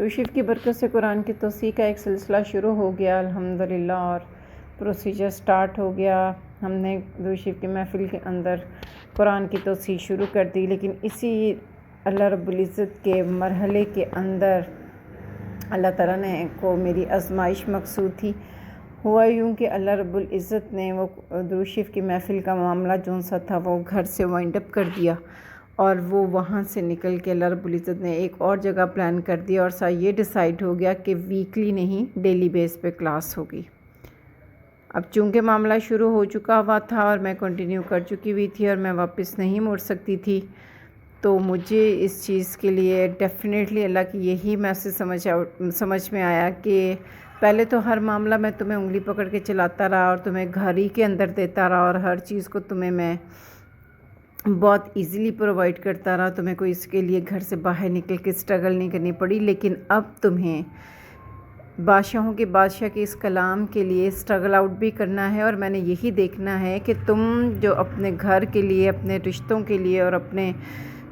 روشف کی برکت سے قرآن کی توسیع کا ایک سلسلہ شروع ہو گیا الحمدللہ، اور پروسیجر سٹارٹ ہو گیا۔ ہم نے روشف کی محفل کے اندر قرآن کی توسیع شروع کر دی، لیکن اسی اللہ رب العزت کے مرحلے کے اندر اللہ تعالیٰ نے کو میری آزمائش مقصود تھی۔ ہوا یوں کہ اللہ رب العزت نے وہ روشف کی محفل کا معاملہ جون سا تھا وہ گھر سے وائنڈ اپ کر دیا، اور وہ وہاں سے نکل کے اللہ رب العزت نے ایک اور جگہ پلان کر دیا، اور یہ ڈیسائیڈ ہو گیا کہ ویکلی نہیں ڈیلی بیس پہ کلاس ہوگی۔ اب چونکہ معاملہ شروع ہو چکا ہوا تھا اور میں کنٹینیو کر چکی ہوئی تھی اور میں واپس نہیں مڑ سکتی تھی، تو مجھے اس چیز کے لیے ڈیفینیٹلی اللہ کی یہی میسج سمجھ میں آیا کہ پہلے تو ہر معاملہ میں تمہیں انگلی پکڑ کے چلاتا رہا اور تمہیں گھر ہی کے اندر دیتا رہا، اور ہر چیز کو تمہیں میں بہت ایزیلی پرووائڈ کرتا رہا، تمہیں کوئی اس کے لیے گھر سے باہر نکل کے اسٹرگل نہیں کرنی پڑی۔ لیکن اب تمہیں بادشاہوں کے بادشاہ کے اس کلام کے لیے اسٹرگل آؤٹ بھی کرنا ہے، اور میں نے یہی دیکھنا ہے کہ تم جو اپنے گھر کے لیے، اپنے رشتوں کے لیے اور اپنے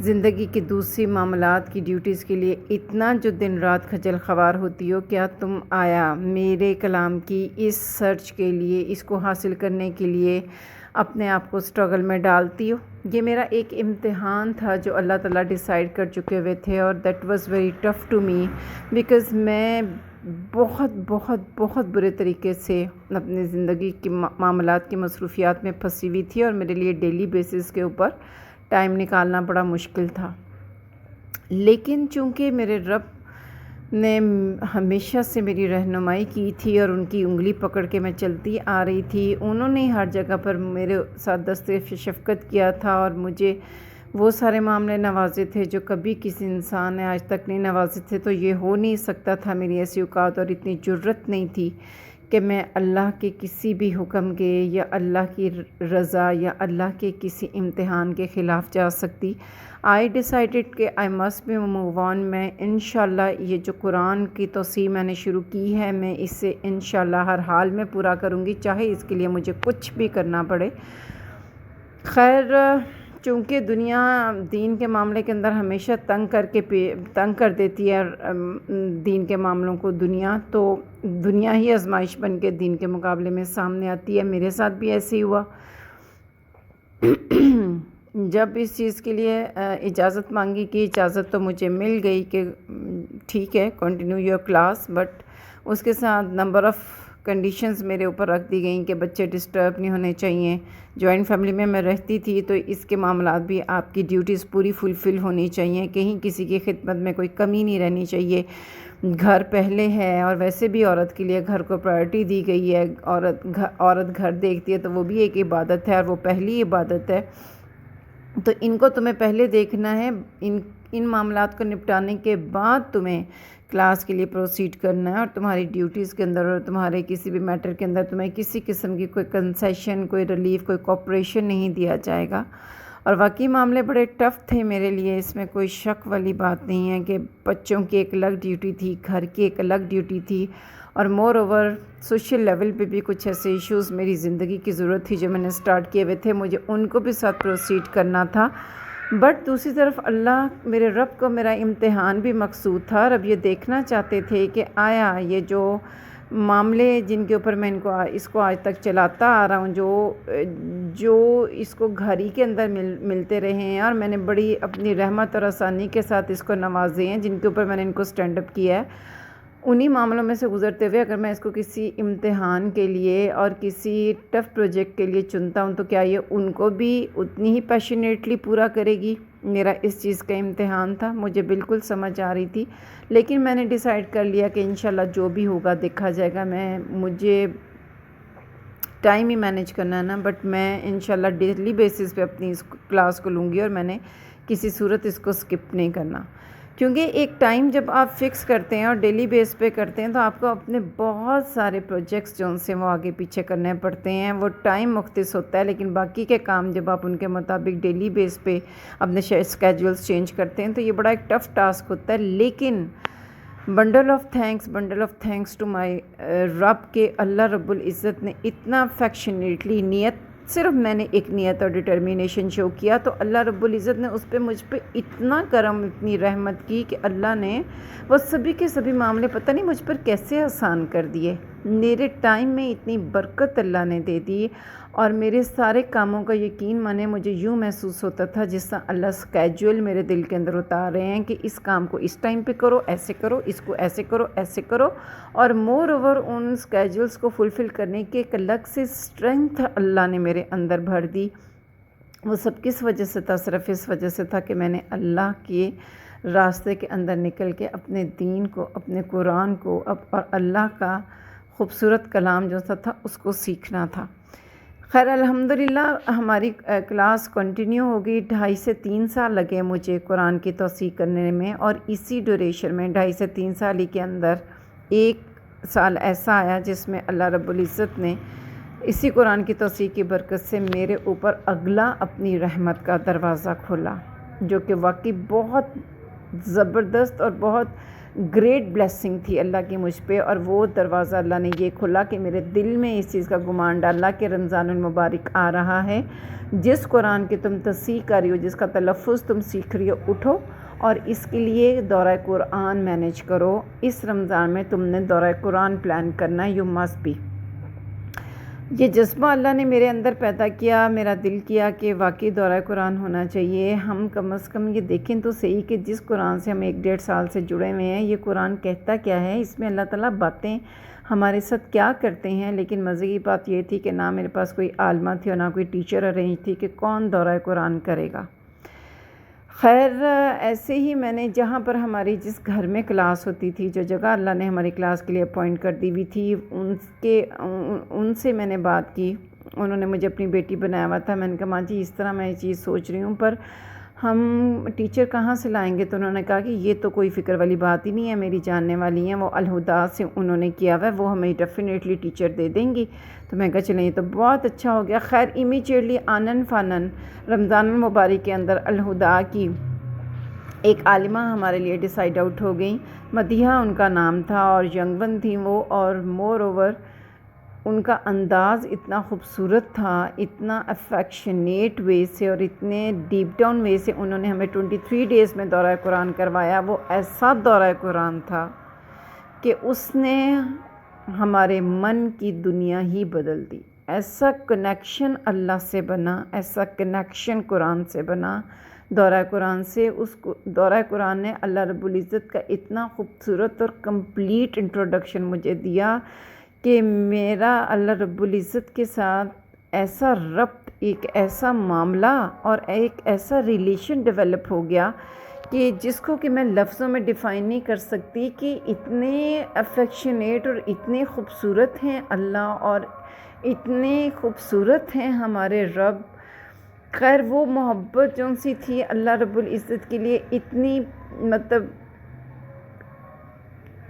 زندگی کی دوسری معاملات کی ڈیوٹیز کے لیے اتنا جو دن رات خجل خوار ہوتی ہو، کیا تم آیا میرے کلام کی اس سرچ کے لیے، اس کو حاصل کرنے کے لیے اپنے آپ کو اسٹرگل میں ڈالتی ہو؟ یہ میرا ایک امتحان تھا جو اللہ تعالیٰ ڈیسائیڈ کر چکے ہوئے تھے، اور that was very tough to me, because میں بہت بہت بہت برے طریقے سے اپنی زندگی کی معاملات کی مصروفیات میں پھنسی ہوئی تھی، اور میرے لیے ڈیلی بیسس کے اوپر ٹائم نکالنا بڑا مشکل تھا۔ لیکن چونکہ میرے رب نے ہمیشہ سے میری رہنمائی کی تھی اور ان کی انگلی پکڑ کے میں چلتی آ رہی تھی، انہوں نے ہر جگہ پر میرے ساتھ دست شفقت کیا تھا اور مجھے وہ سارے معاملے نوازے تھے جو کبھی کسی انسان نے آج تک نہیں نوازے تھے۔ تو یہ ہو نہیں سکتا تھا، میری ایسی اوقات اور اتنی جرأت نہیں تھی کہ میں اللہ کے کسی بھی حکم کے یا اللہ کی رضا یا اللہ کے کسی امتحان کے خلاف جا سکتی۔ I decided کہ I must be move on۔ میں انشاءاللہ یہ جو قرآن کی توسیع میں نے شروع کی ہے، میں اسے انشاءاللہ ہر حال میں پورا کروں گی، چاہے اس کے لیے مجھے کچھ بھی کرنا پڑے۔ خیر، چونکہ دنیا دین کے معاملے کے اندر ہمیشہ تنگ کر دیتی ہے دین کے معاملوں کو، تو دنیا ہی آزمائش بن کے دین کے مقابلے میں سامنے آتی ہے۔ میرے ساتھ بھی ایسے ہی ہوا۔ جب اس چیز کے لیے اجازت مانگی کہ اجازت تو مجھے مل گئی کہ ٹھیک ہے کنٹینیو یور کلاس، بٹ اس کے ساتھ نمبر آف کنڈیشنز میرے اوپر رکھ دی گئیں کہ بچے ڈسٹرب نہیں ہونے چاہیے۔ جوائنٹ فیملی میں رہتی تھی تو اس کے معاملات بھی آپ کی ڈیوٹیز پوری فلفل ہونی چاہیے، کہیں کسی کی خدمت میں کوئی کمی نہیں رہنی چاہیے۔ گھر پہلے ہے، اور ویسے بھی عورت کے لیے گھر کو پرائرٹی دی گئی ہے۔ عورت گھر دیکھتی ہے تو وہ بھی ایک عبادت ہے، اور وہ پہلی عبادت ہے، تو ان کو تمہیں پہلے دیکھنا ہے۔ ان معاملات کو نپٹانے کے بعد تمہیں کلاس کے لیے پروسیڈ کرنا ہے، اور تمہاری ڈیوٹیز کے اندر اور تمہارے کسی بھی میٹر کے اندر تمہیں کسی قسم کی کوئی کنسیشن، کوئی ریلیف، کوئی کوپریشن نہیں دیا جائے گا۔ اور واقعی معاملے بڑے ٹف تھے میرے لیے، اس میں کوئی شک والی بات نہیں ہے کہ بچوں کی ایک الگ ڈیوٹی تھی، گھر کی ایک الگ ڈیوٹی تھی، اور مور اوور سوشل لیول پہ بھی کچھ ایسے ایشوز میری زندگی کی ضرورت تھی جو میں نے سٹارٹ کیے ہوئے تھے، مجھے ان کو بھی ساتھ پروسیڈ کرنا تھا۔ بٹ دوسری طرف اللہ میرے رب کو میرا امتحان بھی مقصود تھا، اور اب یہ دیکھنا چاہتے تھے کہ آیا یہ جو معاملے جن کے اوپر میں اس کو آج تک چلاتا آ رہا ہوں، جو اس کو گھر ہی کے اندر ملتے رہے ہیں، اور میں نے بڑی اپنی رحمت اور آسانی کے ساتھ اس کو نوازے ہیں، جن کے اوپر میں نے ان کو سٹینڈ اپ کیا ہے، انہی معاملوں میں سے گزرتے ہوئے اگر میں اس کو کسی امتحان کے لیے اور کسی ٹف پروجیکٹ کے لیے چنتا ہوں، تو کیا یہ ان کو بھی اتنی ہی پیشنیٹلی پورا کرے گی؟ میرا اس چیز کا امتحان تھا، مجھے بالکل سمجھ آ رہی تھی، لیکن میں نے ڈیسائیڈ کر لیا کہ انشاءاللہ جو بھی ہوگا دیکھا جائے گا۔ مجھے ٹائم ہی مینیج کرنا ہے نا، بٹ میں انشاءاللہ ڈیلی بیسس پہ اپنی اس کلاس کو لوں گی، اور میں نے کسی صورت اس کو سکپ نہیں کرنا، کیونکہ ایک ٹائم جب آپ فکس کرتے ہیں اور ڈیلی بیس پہ کرتے ہیں تو آپ کو اپنے بہت سارے پروجیکٹس جو ان سے وہ آگے پیچھے کرنے پڑتے ہیں، وہ ٹائم مختص ہوتا ہے، لیکن باقی کے کام جب آپ ان کے مطابق ڈیلی بیس پہ اپنے اسکیجولز چینج کرتے ہیں تو یہ بڑا ایک ٹف ٹاسک ہوتا ہے۔ لیکن bundle of thanks to my رب کہ اللہ رب العزت نے اتنا افیکشنیٹلی نیت صرف میں نے ایک نیت اور ڈٹرمینیشن شو کیا تو اللہ رب العزت نے اس پہ مجھ پہ اتنا کرم، اتنی رحمت کی کہ اللہ نے وہ سبھی کے سبھی معاملے پتہ نہیں مجھ پر کیسے آسان کر دیے۔ میرے ٹائم میں اتنی برکت اللہ نے دے دی، اور میرے سارے کاموں کا یقین مانے مجھے یوں محسوس ہوتا تھا جس طرح اللہ اسکیجول میرے دل کے اندر اتار رہے ہیں کہ اس کام کو اس ٹائم پہ کرو، ایسے کرو، اس کو ایسے کرو، ایسے کرو۔ اور مور اوور ان اسکیجولس کو فلفل کرنے کی ایک الگ سے اسٹرینتھ اللہ نے میرے اندر بھر دی۔ وہ سب کس وجہ سے تھا؟ صرف اس وجہ سے تھا کہ میں نے اللہ کے راستے کے اندر نکل کے اپنے دین کو، اپنے قرآن کو اور اللہ کا خوبصورت کلام جو تھا اس کو سیکھنا تھا۔ خیر الحمدللہ ہماری کلاس کنٹینیو ہو گئی۔ 2.5 سے 3 سال لگے مجھے قرآن کی توسیع کرنے میں، اور اسی ڈیوریشن میں 2.5 سے 3 سال ہی کے اندر 1 سال ایسا آیا جس میں اللہ رب العزت نے اسی قرآن کی توسیع کی برکت سے میرے اوپر اگلا اپنی رحمت کا دروازہ کھولا، جو کہ واقعی بہت زبردست اور بہت گریٹ بلیسنگ تھی اللہ کی مجھ پہ۔ اور وہ دروازہ اللہ نے یہ کھولا کہ میرے دل میں اس چیز کا گمان ڈالا کہ رمضان المبارک آ رہا ہے، جس قرآن کی تم توسیع کر رہی ہو، جس کا تلفظ تم سیکھ رہی ہو، اٹھو اور اس کے لیے دورہ قرآن مینیج کرو۔ اس رمضان میں تم نے دورہ قرآن پلان کرنا ہے، یو مسٹ بی۔ یہ جذبہ اللہ نے میرے اندر پیدا کیا، میرا دل کیا کہ واقعی دورہ قرآن ہونا چاہیے۔ ہم کم از کم یہ دیکھیں تو صحیح کہ جس قرآن سے ہم 1.5 سال سے جڑے ہوئے ہیں، یہ قرآن کہتا کیا ہے، اس میں اللہ تعالیٰ باتیں ہمارے ساتھ کیا کرتے ہیں۔ لیکن مزے کی بات یہ تھی کہ نہ میرے پاس کوئی عالمہ تھی اور نہ کوئی ٹیچر ارینج تھی کہ کون دورہ قرآن کرے گا۔ خیر ایسے ہی میں نے جہاں پر ہماری جس گھر میں کلاس ہوتی تھی، جو جگہ اللہ نے ہماری کلاس کے لیے اپوائنٹ کر دی ہوئی تھی، ان سے میں نے بات کی۔ انہوں نے مجھے اپنی بیٹی بنایا ہوا تھا۔ میں نے کہا ماں جی اس طرح میں یہ چیز سوچ رہی ہوں، پر ہم ٹیچر کہاں سے لائیں گے؟ تو انہوں نے کہا کہ یہ تو کوئی فکر والی بات ہی نہیں ہے، میری جاننے والی ہیں، وہ الہدا سے انہوں نے کیا ہوا ہے، وہ ہمیں ڈیفینیٹلی ٹیچر دے دیں گی۔ تو میں کہا چلیں یہ تو بہت اچھا ہو گیا۔ خیر امیجیٹلی آنن فانن رمضان المبارک کے اندر الہدا کی ایک عالمہ ہمارے لیے ڈیسائیڈ آؤٹ ہو گئیں۔ مدیحہ ان کا نام تھا اور ینگ ون تھیں وہ، اور مور اوور ان کا انداز اتنا خوبصورت تھا، اتنا افیکشنیٹ وے سے اور اتنے ڈیپ ڈاؤن وے سے انہوں نے ہمیں 23 ڈیز میں دورہ قرآن کروایا۔ وہ ایسا دورہ قرآن تھا کہ اس نے ہمارے من کی دنیا ہی بدل دی۔ ایسا کنیکشن اللہ سے بنا، ایسا کنیکشن قرآن سے بنا دورہ قرآن سے۔ اس دورہ قرآن نے اللہ رب العزت کا اتنا خوبصورت اور کمپلیٹ انٹروڈکشن مجھے دیا کہ میرا اللہ رب العزت کے ساتھ ایسا ربط، ایک ایسا معاملہ اور ایک ایسا ریلیشن ڈیولپ ہو گیا کہ جس کو کہ میں لفظوں میں ڈیفائن نہیں کر سکتی، کہ اتنے افیکشنیٹ اور اتنے خوبصورت ہیں اللہ، اور اتنے خوبصورت ہیں ہمارے رب۔ خیر وہ محبت جون سی تھی اللہ رب العزت کے لیے اتنی مطلب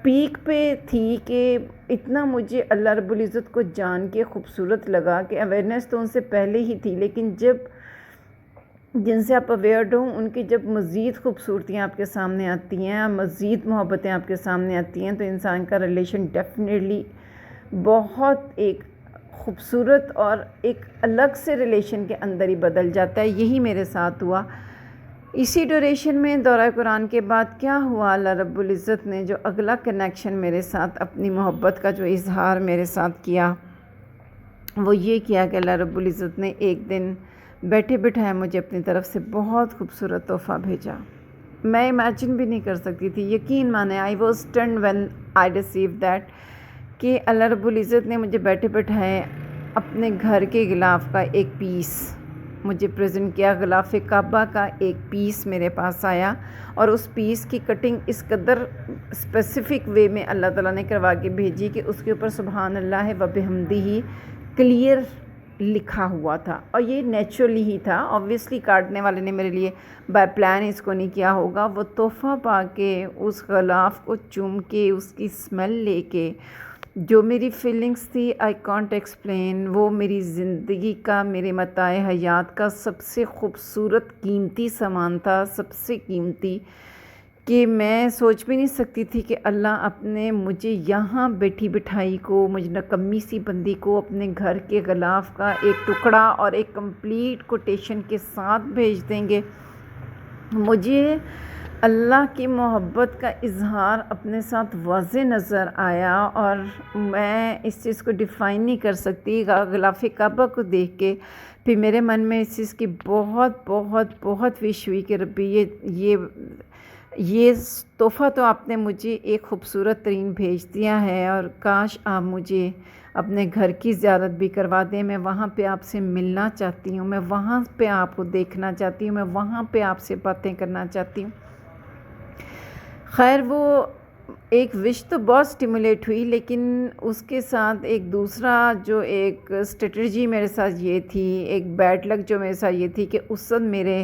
پیک پہ تھی کہ اتنا مجھے اللہ رب العزت کو جان کے خوبصورت لگا کہ اویئرنیس تو ان سے پہلے ہی تھی، لیکن جب جن سے آپ اویئرڈ ہوں ان کی جب مزید خوبصورتیاں آپ کے سامنے آتی ہیں، مزید محبتیں آپ کے سامنے آتی ہیں، تو انسان کا ریلیشن ڈیفینیٹلی بہت ایک خوبصورت اور ایک الگ سے ریلیشن کے اندر ہی بدل جاتا ہے۔ یہی میرے ساتھ ہوا۔ اسی ڈیوریشن میں دورہ قرآن کے بعد کیا ہوا، اللہ رب العزت نے جو اگلا کنیکشن میرے ساتھ، اپنی محبت کا جو اظہار میرے ساتھ کیا، وہ یہ کیا کہ اللہ رب العزت نے ایک دن بیٹھے بٹھائے مجھے اپنی طرف سے بہت خوبصورت تحفہ بھیجا۔ میں امیجن بھی نہیں کر سکتی تھی، یقین مانے I was stunned when I received that, کہ اللہ رب العزت نے مجھے بیٹھے بٹھائے اپنے گھر کے غلاف کا ایک پیس مجھے پریزنٹ کیا۔ غلاف کعبہ کا ایک پیس میرے پاس آیا، اور اس پیس کی کٹنگ اس قدر اسپیسیفک وے میں اللہ تعالیٰ نے کروا کے بھیجی کہ اس کے اوپر سبحان اللہ و بحمدہ کلیئر لکھا ہوا تھا، اور یہ نیچرلی ہی تھا۔ آبویسلی کاٹنے والے نے میرے لیے بائی پلان اس کو نہیں کیا ہوگا۔ وہ تحفہ پا کے، اس غلاف کو چوم کے، اس کی اسمیل لے کے، جو میری فیلنگس تھی آئی کانٹ ایکسپلین۔ وہ میری زندگی کا، میرے متاع حیات کا سب سے خوبصورت قیمتی سامان تھا، سب سے قیمتی، کہ میں سوچ بھی نہیں سکتی تھی کہ اللہ اپنے مجھے یہاں بیٹھی بٹھائی کو، مجھ نکمی سی بندی کو اپنے گھر کے غلاف کا ایک ٹکڑا اور ایک کمپلیٹ کوٹیشن کے ساتھ بھیج دیں گے۔ مجھے اللہ کی محبت کا اظہار اپنے ساتھ واضح نظر آیا، اور میں اس چیز کو ڈیفائن نہیں کر سکتی۔ غلاف کعبہ کو دیکھ کے پھر میرے من میں اس چیز کی بہت بہت بہت وش ہوئی کہ ربی یہ تحفہ تو آپ نے مجھے ایک خوبصورت ترین بھیج دیا ہے، اور کاش آپ مجھے اپنے گھر کی زیارت بھی کروا دیں۔ میں وہاں پہ آپ سے ملنا چاہتی ہوں، میں وہاں پہ آپ کو دیکھنا چاہتی ہوں، میں وہاں پہ آپ سے باتیں کرنا چاہتی ہوں۔ خیر وہ ایک وش تو بہت سٹیمولیٹ ہوئی، لیکن اس کے ساتھ ایک دوسرا جو ایک اسٹریٹجی میرے ساتھ یہ تھی، ایک بیڈ لک جو میرے ساتھ یہ تھی کہ اس وقت میرے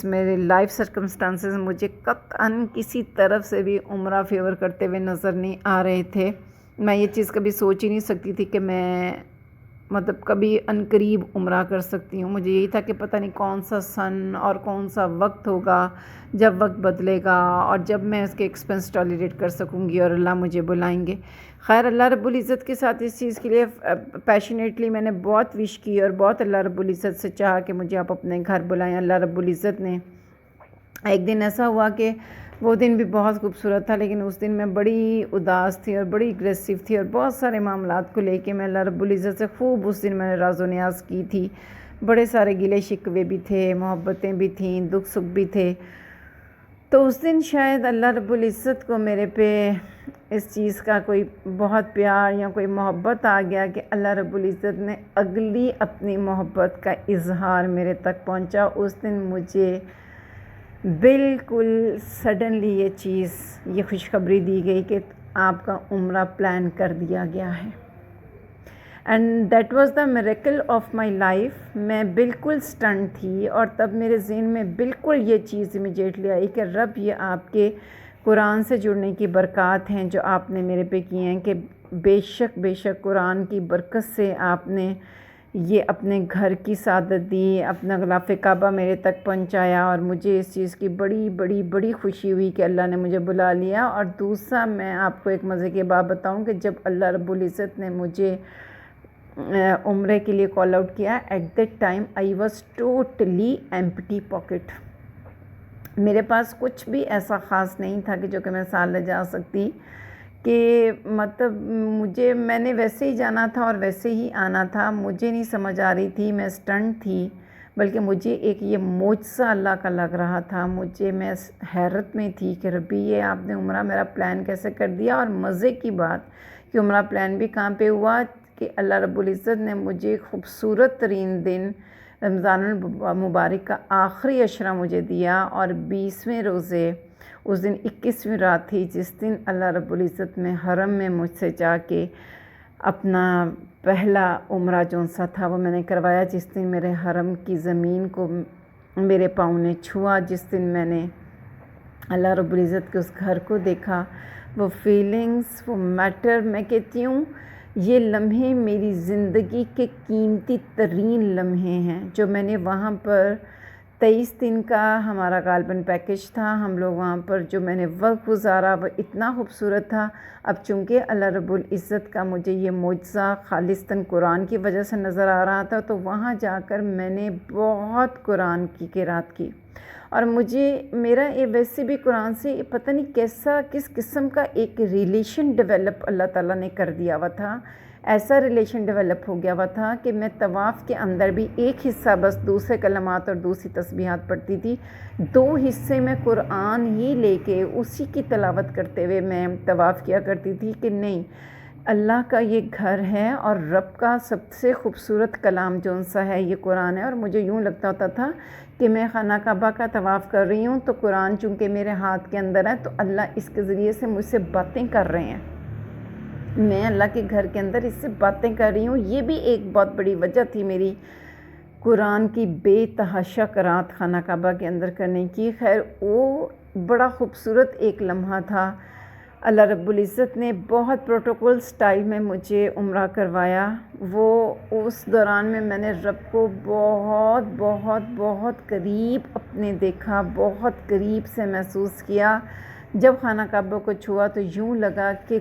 میرے لائف سرکمسٹانسز مجھے قطعاً کسی طرف سے بھی عمرہ فیور کرتے ہوئے نظر نہیں آ رہے تھے۔ میں یہ چیز کبھی سوچ ہی نہیں سکتی تھی کہ میں کبھی عنقریب عمرہ کر سکتی ہوں۔ مجھے یہی تھا کہ پتہ نہیں کون سا سن اور کون سا وقت ہوگا جب وقت بدلے گا اور جب میں اس کے ایکسپنس ٹالیریٹ کر سکوں گی اور اللہ مجھے بلائیں گے۔ خیر اللہ رب العزت کے ساتھ اس چیز کے لیے پیشنیٹلی میں نے بہت وش کی اور بہت اللہ رب العزت سے چاہا کہ مجھے آپ اپنے گھر بلائیں۔ اللہ رب العزت نے ایک دن ایسا ہوا کہ وہ دن بھی بہت خوبصورت تھا، لیکن اس دن میں بڑی اداس تھی اور بڑی اگریسو تھی، اور بہت سارے معاملات کو لے کے میں اللہ رب العزت سے خوب اس دن میں نے راز و نیاز کی تھی۔ بڑے سارے گلے شکوے بھی تھے، محبتیں بھی تھیں، دکھ سکھ بھی تھے۔ تو اس دن شاید اللہ رب العزت کو میرے پہ اس چیز کا کوئی بہت پیار یا کوئی محبت آ گیا کہ اللہ رب العزت نے اگلی اپنی محبت کا اظہار میرے تک پہنچا۔ اس دن مجھے بالکل سڈنلی یہ خوشخبری دی گئی کہ آپ کا عمرہ پلان کر دیا گیا ہے، and that was the miracle of my life. میں بالکل سٹن تھی، اور تب میرے ذہن میں بالکل یہ چیز امیجیٹلی آئی کہ رب یہ آپ کے قرآن سے جڑنے کی برکات ہیں جو آپ نے میرے پہ کی ہیں، کہ بے شک قرآن کی برکت سے آپ نے یہ اپنے گھر کی سعادت دی، اپنا غلاف کعبہ میرے تک پہنچایا، اور مجھے اس چیز کی بڑی بڑی بڑی خوشی ہوئی کہ اللہ نے مجھے بلا لیا۔ اور دوسرا میں آپ کو ایک مزے کی بات بتاؤں کہ جب اللہ رب العزت نے مجھے عمرے کے لیے کال آؤٹ کیا، at that time I was totally empty pocket. میرے پاس کچھ بھی ایسا خاص نہیں تھا کہ جو کہ میں ساتھ لے جا سکتی، کہ میں نے ویسے ہی جانا تھا اور ویسے ہی آنا تھا۔ مجھے نہیں سمجھ آ رہی تھی، میں سٹنٹ تھی، بلکہ مجھے ایک یہ معجزہ اللہ کا لگ رہا تھا۔ میں حیرت میں تھی کہ ربی یہ آپ نے عمرہ میرا پلان کیسے کر دیا۔ اور مزے کی بات کہ عمرہ پلان بھی کہاں پہ ہوا کہ اللہ رب العزت نے مجھے خوبصورت ترین دن رمضان المبارک کا آخری عشرہ مجھے دیا، اور 20ویں روزے اس دن 21ویں رات تھی جس دن اللہ رب العزت میں حرم میں مجھ سے جا کے اپنا پہلا عمرہ جو سا تھا وہ میں نے کروایا، جس دن میرے حرم کی زمین کو میرے پاؤں نے چھوا، جس دن میں نے اللہ رب العزت کے اس گھر کو دیکھا۔ وہ فیلنگز، وہ میٹر، میں کہتی ہوں یہ لمحے میری زندگی کے قیمتی ترین لمحے ہیں جو میں نے وہاں پر 23 دن کا ہمارا غالباً پیکج تھا، ہم لوگ وہاں پر جو میں نے وقت گزارا وہ اتنا خوبصورت تھا۔ اب چونکہ اللہ رب العزت کا مجھے یہ معجزہ خالصتاً قرآن کی وجہ سے نظر آ رہا تھا، تو وہاں جا کر میں نے بہت قرآن کی قرات کی، اور میرا ویسے بھی قرآن سے پتہ نہیں کس قسم کا ایک ریلیشن ڈیولپ اللہ تعالیٰ نے کر دیا ہوا تھا۔ ایسا ریلیشن ڈیولپ ہو گیا ہوا تھا کہ میں طواف کے اندر بھی ایک حصہ بس دوسرے کلمات اور دوسری تسبیحات پڑھتی تھی، 2 حصے میں قرآن ہی لے کے اسی کی تلاوت کرتے ہوئے میں طواف کیا کرتی تھی کہ نہیں، اللہ کا یہ گھر ہے اور رب کا سب سے خوبصورت کلام جو سا ہے یہ قرآن ہے۔ اور مجھے یوں لگتا ہوتا تھا کہ میں خانہ کعبہ کا طواف کر رہی ہوں تو قرآن چونکہ میرے ہاتھ کے اندر ہے تو اللہ اس کے ذریعے سے مجھ سے باتیں کر رہے ہیں، میں اللہ کے گھر کے اندر اس سے باتیں کر رہی ہوں۔ یہ بھی ایک بہت بڑی وجہ تھی میری قرآن کی بے تحاشا قرات خانہ کعبہ کے اندر کرنے کی۔ خیر وہ بڑا خوبصورت ایک لمحہ تھا، اللہ رب العزت نے بہت پروٹوکول سٹائل میں مجھے عمرہ کروایا. وہ اس دوران میں نے رب کو بہت بہت بہت قریب اپنے دیکھا، بہت قریب سے محسوس کیا. جب خانہ کعبہ کو چھوا تو یوں لگا کہ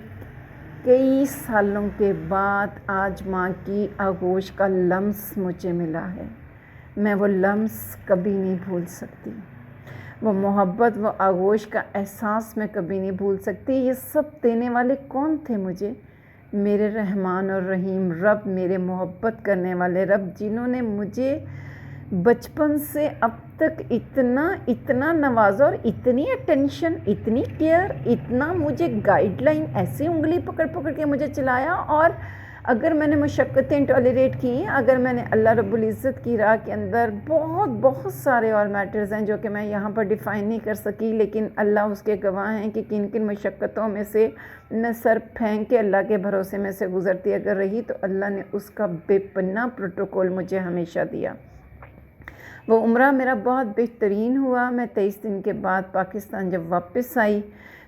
کئی سالوں کے بعد آج ماں کی آغوش کا لمس مجھے ملا ہے. میں وہ لمس کبھی نہیں بھول سکتی. وہ محبت، وہ آغوش کا احساس میں کبھی نہیں بھول سکتی. یہ سب دینے والے کون تھے مجھے؟ میرے رحمان اور رحیم رب، میرے محبت کرنے والے رب، جنہوں نے مجھے بچپن سے اب تک اتنا نوازا اور اتنی اٹینشن، اتنی کیئر، اتنا مجھے گائیڈ لائن ایسی انگلی پکڑ پکڑ کے مجھے چلایا. اور اگر میں نے مشقتیں ٹالریٹ کی، اگر میں نے اللہ رب العزت کی راہ کے اندر بہت سارے اور میٹرز ہیں جو کہ میں یہاں پر ڈیفائن نہیں کر سکی، لیکن اللہ اس کے گواہ ہیں کہ کن کن مشقتوں میں سے میں سر پھینک کے اللہ کے بھروسے میں سے گزرتی اگر رہی تو اللہ نے اس کا بے پناہ پروٹوکول مجھے ہمیشہ دیا. وہ عمرہ میرا بہت بہترین ہوا. میں 23 دن کے بعد پاکستان جب واپس آئی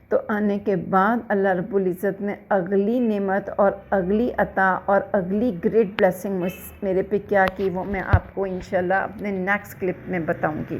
تو آنے کے بعد اللہ رب العزت نے اگلی نعمت اور اگلی عطا اور اگلی گریٹ بلیسنگ میرے پہ کیا کی، وہ میں آپ کو انشاءاللہ اپنے نیکسٹ کلپ میں بتاؤں گی.